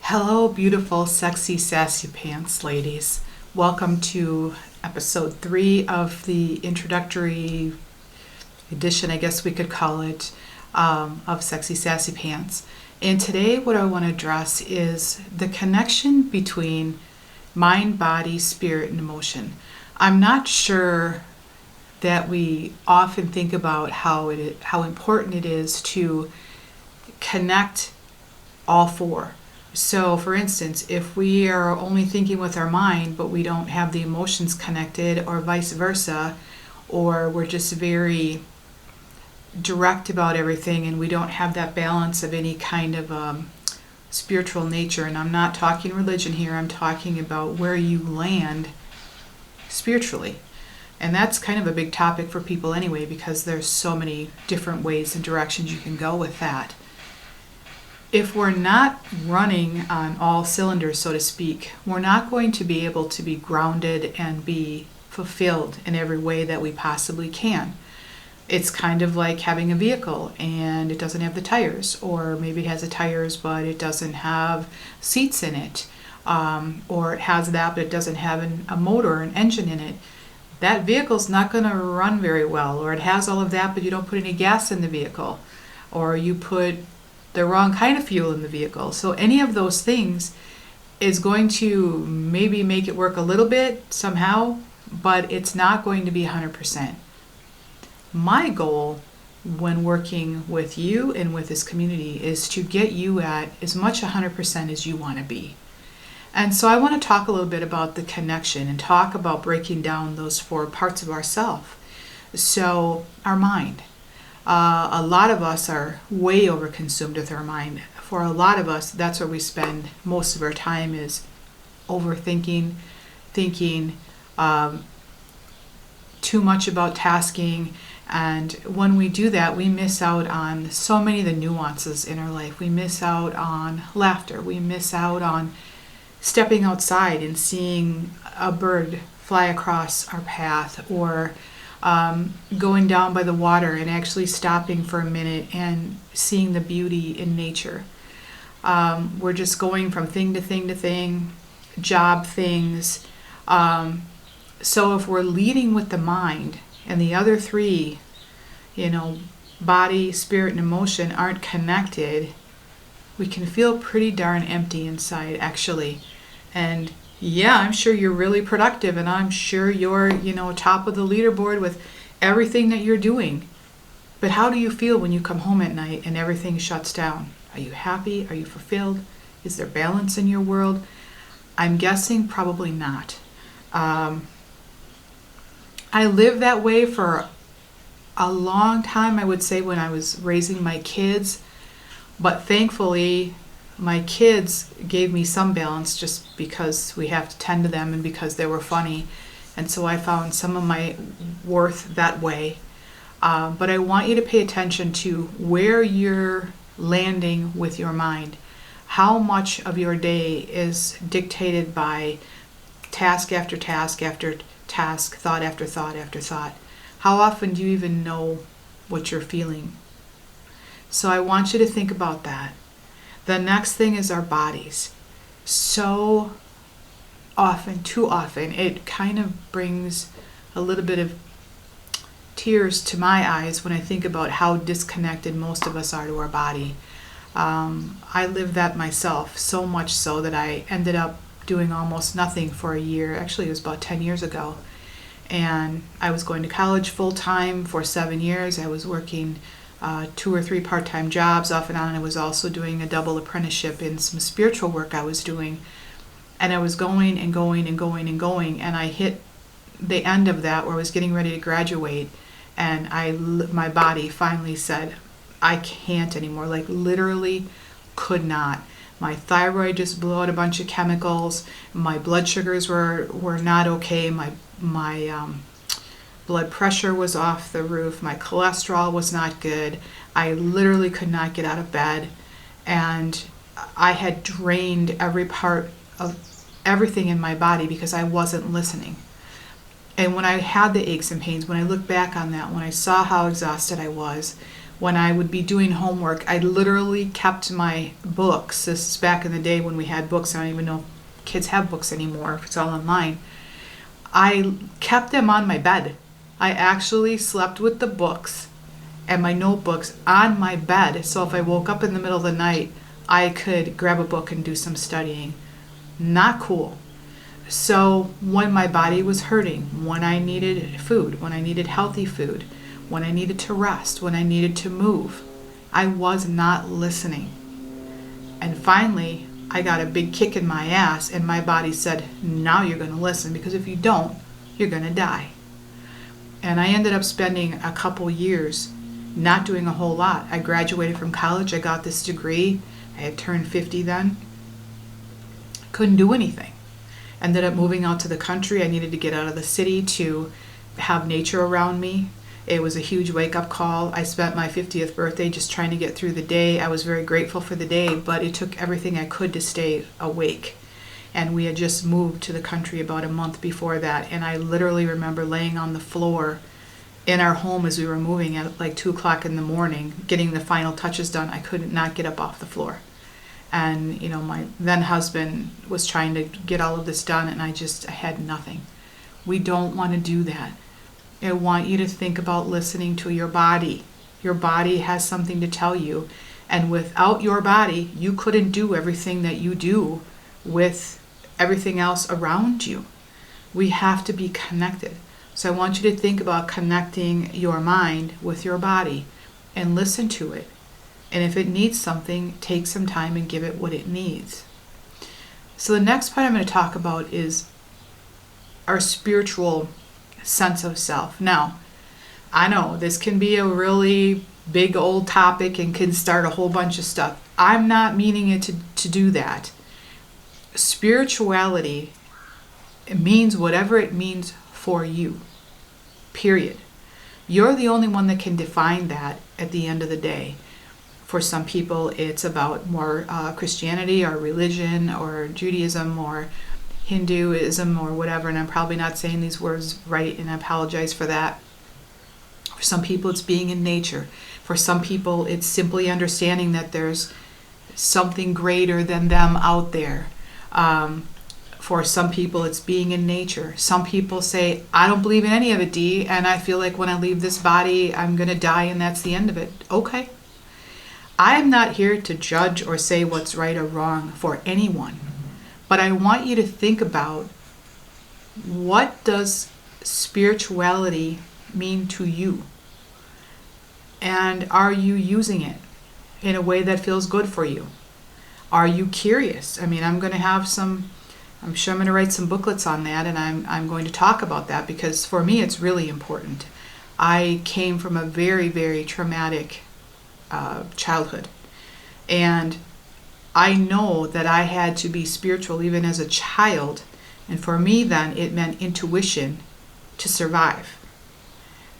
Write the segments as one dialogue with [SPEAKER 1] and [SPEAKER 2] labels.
[SPEAKER 1] Hello, beautiful, sexy, sassy pants ladies. Welcome to episode 3 of the introductory edition, I guess we could call it, of Sexy Sassy Pants. And today, what I want to address is the connection between mind, body, spirit, and emotion. I'm not sure that we often think about how important it is to connect all four. So, for instance, if we are only thinking with our mind, but we don't have the emotions connected, or vice versa, or we're just very direct about everything and we don't have that balance of any kind of spiritual nature, and I'm not talking religion here, I'm talking about where you land spiritually. And that's kind of a big topic for people anyway, because there's so many different ways and directions you can go with that. If we're not running on all cylinders, so to speak, we're not going to be able to be grounded and be fulfilled in every way that we possibly can. It's kind of like having a vehicle and it doesn't have the tires, or maybe it has the tires but it doesn't have seats in it, or it has that but it doesn't have a motor or an engine in it. That vehicle's not going to run very well. Or it has all of that but you don't put any gas in the vehicle, or you put the wrong kind of fuel in the vehicle. So any of those things is going to maybe make it work a little bit somehow, but it's not going to be 100%. My goal when working with you and with this community is to get you at as much 100% as you want to be. And so I want to talk a little bit about the connection and talk about breaking down those four parts of ourself. So our mind. A lot of us are way overconsumed with our mind. For a lot of us, that's where we spend most of our time, is overthinking, thinking, too much about tasking. And when we do that, we miss out on so many of the nuances in our life. We miss out on laughter. We miss out on stepping outside and seeing a bird fly across our path, or going down by the water and actually stopping for a minute and seeing the beauty in nature. We're just going from thing to thing to thing, job things. So if we're leading with the mind and the other three, body, spirit, and emotion aren't connected, we can feel pretty darn empty inside, actually. And yeah, I'm sure you're really productive, and I'm sure you're, top of the leaderboard with everything that you're doing. But how do you feel when you come home at night and everything shuts down? Are you happy? Are you fulfilled? Is there balance in your world? I'm guessing probably not. I lived that way for a long time, I would say, when I was raising my kids. But thankfully, my kids gave me some balance, just because we have to tend to them and because they were funny. And so I found some of my worth that way. But I want you to pay attention to where you're landing with your mind. How much of your day is dictated by task after task after task, thought after thought after thought? How often do you even know what you're feeling? So I want you to think about that. The next thing is our bodies. So often, too often, it kind of brings a little bit of tears to my eyes when I think about how disconnected most of us are to our body. I lived that myself, so much so that I ended up doing almost nothing for a year. Actually, it was about 10 years ago. And I was going to college full-time for 7 years. I was working 2 or 3 part-time jobs off and on. I was also doing a double apprenticeship in some spiritual work I was doing. And I was going and going and going and going. And I hit the end of that where I was getting ready to graduate. And my body finally said, I can't anymore. Like, literally could not. My thyroid just blew out a bunch of chemicals. My blood sugars were not okay. My blood pressure was off the roof. My cholesterol was not good. I literally could not get out of bed. And I had drained every part of everything in my body because I wasn't listening. And when I had the aches and pains, when I look back on that, when I saw how exhausted I was, When I would be doing homework, I literally kept my books. This is back in the day when we had books. I don't even know if kids have books anymore. It's all online. I kept them on my bed. I actually slept with the books and my notebooks on my bed. So if I woke up in the middle of the night, I could grab a book and do some studying. Not cool. So when my body was hurting, when I needed food, when I needed healthy food, when I needed to rest, when I needed to move, I was not listening. And finally, I got a big kick in my ass and my body said, now you're going to listen, because if you don't, you're going to die. And I ended up spending a couple years not doing a whole lot. I graduated from college. I got this degree. I had turned 50 then. Couldn't do anything. Ended up moving out to the country. I needed to get out of the city to have nature around me. It was a huge wake-up call. I spent my 50th birthday just trying to get through the day. I was very grateful for the day, but it took everything I could to stay awake. And we had just moved to the country about a month before that, and I literally remember laying on the floor in our home as we were moving at like 2 o'clock in the morning, getting the final touches done. I could not get up off the floor. And, my then husband was trying to get all of this done, and I had nothing. We don't want to do that. I want you to think about listening to your body. Your body has something to tell you. And without your body, you couldn't do everything that you do with everything else around you. We have to be connected. So I want you to think about connecting your mind with your body and listen to it. And if it needs something, take some time and give it what it needs. So the next part I'm going to talk about is our spiritual sense of self. Now, I know this can be a really big old topic and can start a whole bunch of stuff. I'm not meaning it to do that. Spirituality, it means whatever it means for you. Period. You're the only one that can define that at the end of the day. For some people, it's about more Christianity or religion or Judaism or Hinduism or whatever, and I'm probably not saying these words right, and I apologize for that. For some people, it's being in nature. For some people, it's simply understanding that there's something greater than them out there. For some people, it's being in nature. Some people say, I don't believe in any of it, Dee, and I feel like when I leave this body, I'm going to die and that's the end of it. Okay. I'm not here to judge or say what's right or wrong for anyone. But I want you to think about, what does spirituality mean to you? And are you using it in a way that feels good for you? Are you curious? I'm sure I'm going to write some booklets on that, and I'm going to talk about that, because for me it's really important. I came from a very, very traumatic childhood, and I know that I had to be spiritual even as a child, and for me then it meant intuition to survive.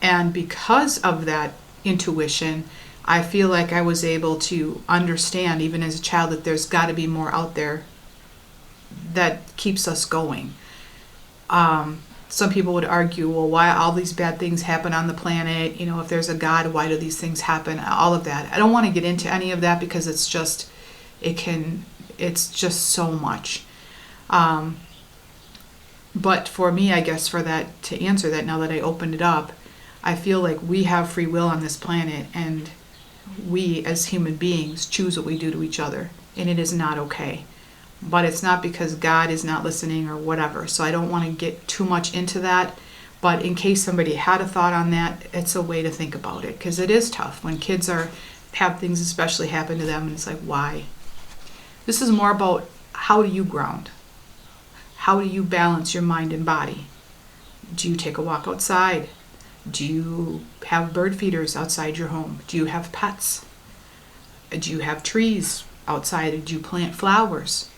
[SPEAKER 1] And because of that intuition, I feel like I was able to understand even as a child that there's got to be more out there that keeps us going. Some people would argue, well, why all these bad things happen on the planet? If there's a God, why do these things happen? All of that. I don't want to get into any of that, because it's just so much. But for me, I guess to answer that, now that I opened it up, I feel like we have free will on this planet, and we as human beings choose what we do to each other, and it is not okay. But it's not because God is not listening or whatever. So I don't want to get too much into that. But in case somebody had a thought on that, it's a way to think about it, because it is tough when kids have things especially happen to them, and it's like, why? This is more about, how do you ground? How do you balance your mind and body? Do you take a walk outside? Do you have bird feeders outside your home? Do you have pets? Do you have trees outside? Do you plant flowers?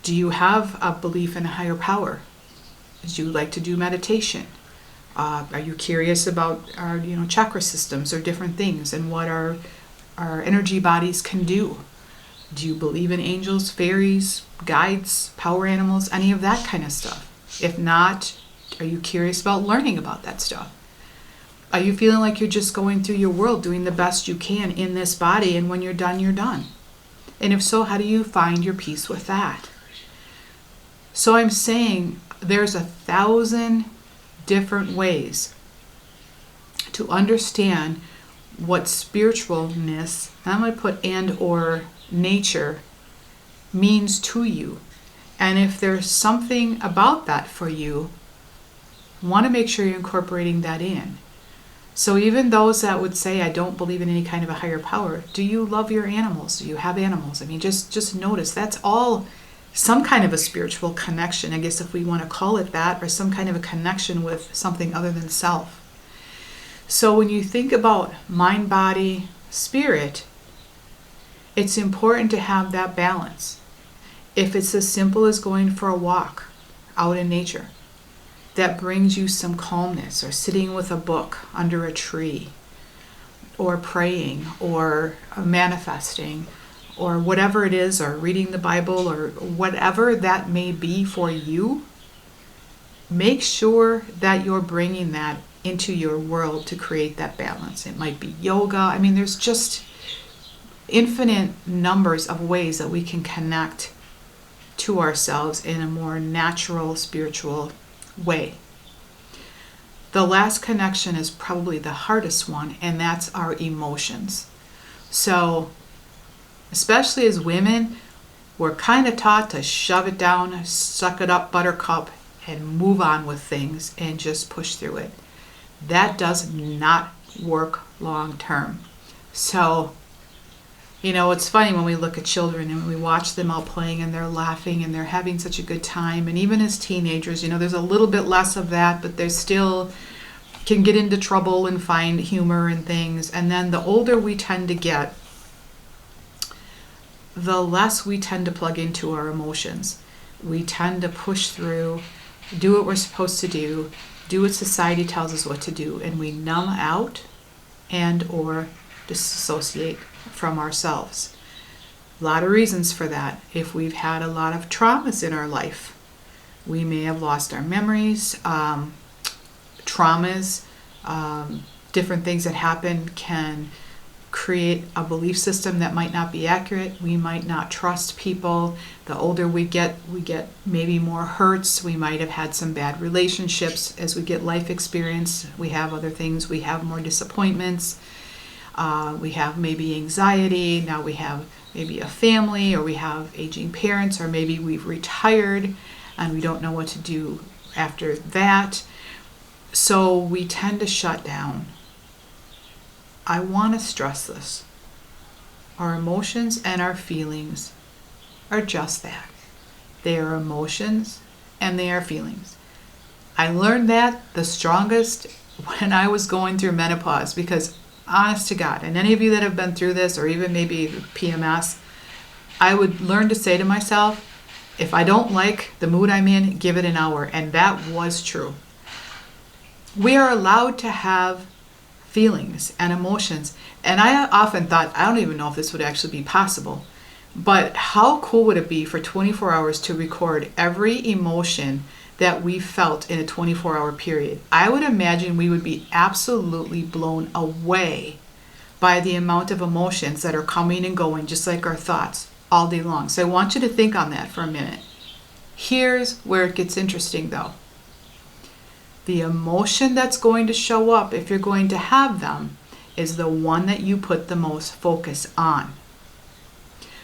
[SPEAKER 1] Do you have a belief in a higher power? Do you like to do meditation? Are you curious about our chakra systems or different things and what our energy bodies can do? Do you believe in angels, fairies, guides, power animals, any of that kind of stuff? If not, are you curious about learning about that stuff? Are you feeling like you're just going through your world, doing the best you can in this body, and when you're done, you're done? And if so, how do you find your peace with that? So I'm saying there's 1,000 different ways to understand what spiritualness, I'm going to put and or nature, means to you. And if there's something about that for you, want to make sure you're incorporating that in. So even those that would say, I don't believe in any kind of a higher power, do you love your animals? Do you have animals? I mean, just notice that's all some kind of a spiritual connection, I guess if we want to call it that, or some kind of a connection with something other than self. So when you think about mind, body, spirit, it's important to have that balance. If it's as simple as going for a walk out in nature, that brings you some calmness, or sitting with a book under a tree, or praying, or manifesting, or whatever it is, or reading the Bible, or whatever that may be for you, make sure that you're bringing that into your world to create that balance. It might be yoga. I mean, there's just infinite numbers of ways that we can connect to ourselves in a more natural, spiritual way. The last connection is probably the hardest one, and that's our emotions. So, especially as women, we're kind of taught to shove it down, suck it up, buttercup, and move on with things and just push through it. That does not work long term. So, it's funny when we look at children and we watch them all playing and they're laughing and they're having such a good time. And even as teenagers, there's a little bit less of that, but they still can get into trouble and find humor and things. And then the older we tend to get, the less we tend to plug into our emotions. We tend to push through, do what we're supposed to do what society tells us what to do, and we numb out and or disassociate from ourselves. A lot of reasons for that. If we've had a lot of traumas in our life, we may have lost our memories. Traumas, different things that happen can create a belief system that might not be accurate. We might not trust people. The older we get maybe more hurts. We might have had some bad relationships. As we get life experience, we have other things. We have more disappointments. We have maybe anxiety. Now we have maybe a family, or we have aging parents, or maybe we've retired and we don't know what to do after that. So we tend to shut down. I want to stress this. Our emotions and our feelings are just that. They are emotions and they are feelings. I learned that the strongest when I was going through menopause, because honest to God, and any of you that have been through this, or even maybe PMS, I would learn to say to myself, if I don't like the mood I'm in, give it an hour. And that was true. We are allowed to have feelings and emotions. And I often thought, I don't even know if this would actually be possible, but how cool would it be for 24 hours to record every emotion that we felt in a 24-hour period? I would imagine we would be absolutely blown away by the amount of emotions that are coming and going, just like our thoughts, all day long. So I want you to think on that for a minute. Here's where it gets interesting though. The emotion that's going to show up, if you're going to have them, is the one that you put the most focus on.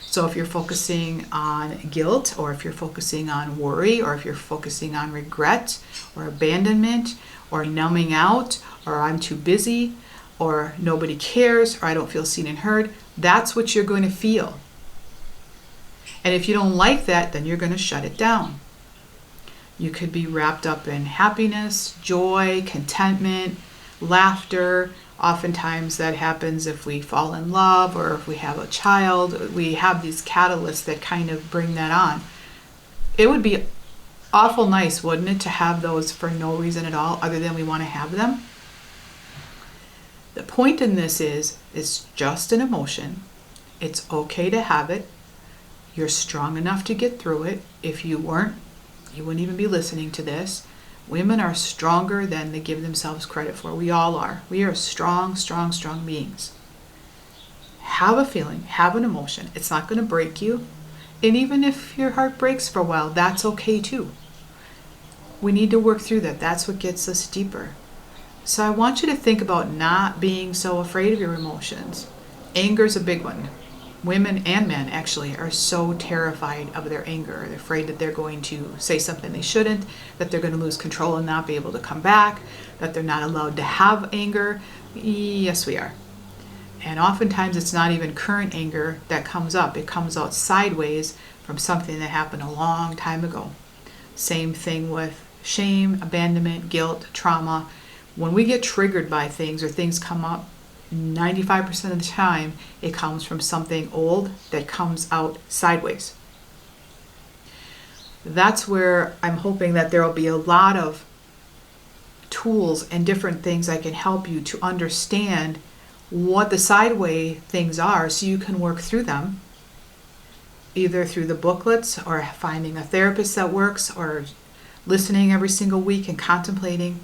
[SPEAKER 1] So if you're focusing on guilt, or if you're focusing on worry, or if you're focusing on regret, or abandonment, or numbing out, or I'm too busy, or nobody cares, or I don't feel seen and heard, that's what you're going to feel. And if you don't like that, then you're going to shut it down. You could be wrapped up in happiness, joy, contentment, laughter. Oftentimes that happens if we fall in love, or if we have a child. We have these catalysts that kind of bring that on. It would be awful nice, wouldn't it, to have those for no reason at all other than we want to have them? The point in this is, it's just an emotion. It's okay to have it. You're strong enough to get through it. If you weren't, you wouldn't even be listening to this. Women are stronger than they give themselves credit for. We all are. We are strong, strong, strong beings. Have a feeling, have an emotion. It's not going to break you. And even if your heart breaks for a while, that's okay too. We need to work through that. That's what gets us deeper. So I want you to think about not being so afraid of your emotions. Anger is a big one. Women and men actually are so terrified of their anger. They're afraid that they're going to say something they shouldn't, that they're going to lose control and not be able to come back, that they're not allowed to have anger. Yes, we are. And oftentimes it's not even current anger that comes up. It comes out sideways from something that happened a long time ago. Same thing with shame, abandonment, guilt, trauma. When we get triggered by things or things come up, 95% of the time it comes from something old that comes out sideways. That's where I'm hoping that there will be a lot of tools and different things I can help you to understand what the sideways things are so you can work through them, either through the booklets or finding a therapist that works or listening every single week and contemplating,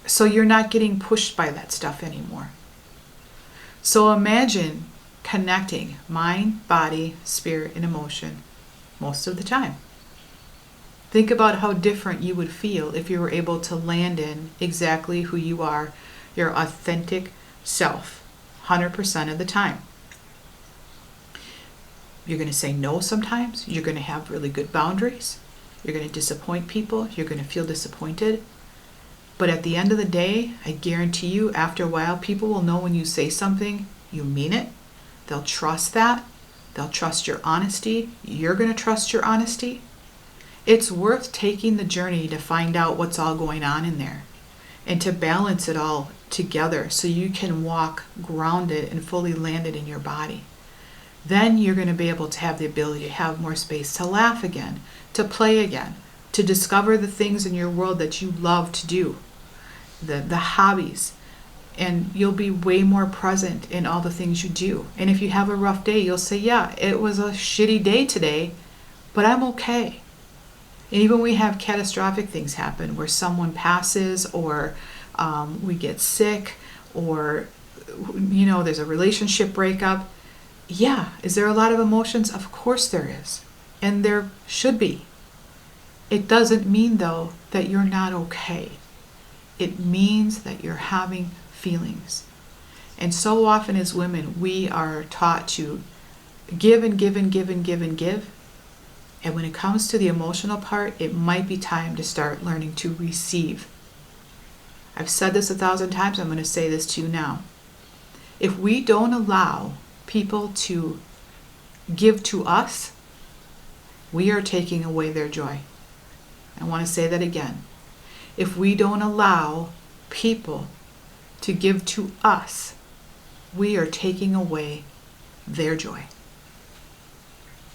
[SPEAKER 1] so you're not getting pushed by that stuff anymore. So imagine connecting mind, body, spirit, and emotion most of the time. Think about how different you would feel if you were able to land in exactly who you are, your authentic self, 100% of the time. You're going to say no sometimes. You're going to have really good boundaries. You're going to disappoint people. You're going to feel disappointed. But at the end of the day, I guarantee you, after a while, people will know when you say something, you mean it. They'll trust that. They'll trust your honesty. You're going to trust your honesty. It's worth taking the journey to find out what's all going on in there and to balance it all together so you can walk grounded and fully landed in your body. Then you're going to be able to have the ability to have more space to laugh again, to play again, to discover the things in your world that you love to do, the hobbies, and you'll be way more present in all the things you do. And if you have a rough day, you'll say, yeah, it was a shitty day today, but I'm okay. And even when we have catastrophic things happen where someone passes or we get sick or, there's a relationship breakup. Yeah, is there a lot of emotions? Of course there is. And there should be. It doesn't mean, though, that you're not okay. It means that you're having feelings. And so often as women, we are taught to give and give and give and give and give. And when it comes to the emotional part, it might be time to start learning to receive. I've said this 1,000 times. I'm going to say this to you now. If we don't allow people to give to us, we are taking away their joy. I want to say that again. If we don't allow people to give to us, we are taking away their joy.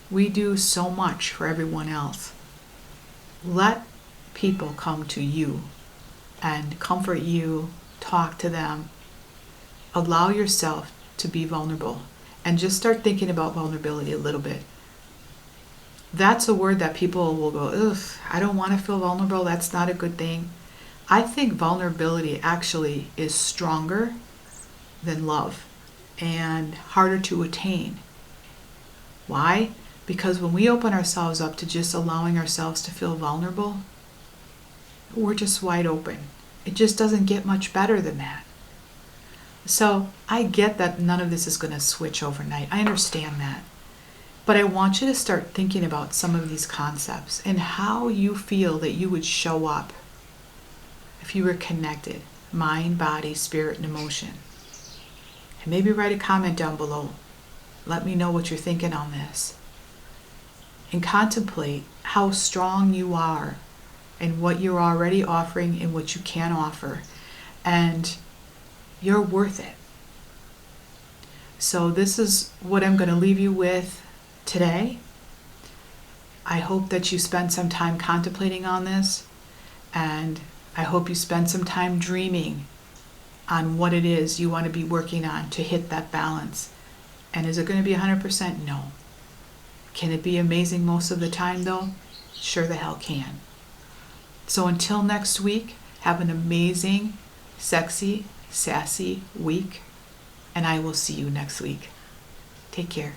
[SPEAKER 1] We do so much for everyone else. Let people come to you and comfort you, talk to them. Allow yourself to be vulnerable and just start thinking about vulnerability a little bit. That's a word that people will go, ugh, I don't want to feel vulnerable. That's not a good thing. I think vulnerability actually is stronger than love and harder to attain. Why? Because when we open ourselves up to just allowing ourselves to feel vulnerable, we're just wide open. It just doesn't get much better than that. So I get that none of this is going to switch overnight. I understand that. But I want you to start thinking about some of these concepts and how you feel that you would show up if you were connected, mind, body, spirit, and emotion. And maybe write a comment down below. Let me know what you're thinking on this. And contemplate how strong you are and what you're already offering and what you can offer. And you're worth it. So this is what I'm going to leave you with today. I hope that you spend some time contemplating on this, and I hope you spend some time dreaming on what it is you want to be working on to hit that balance. And is it going to be 100%? No. Can it be amazing most of the time, though? Sure the hell can. So until next week, have an amazing, sexy, sassy week, and I will see you next week. Take care.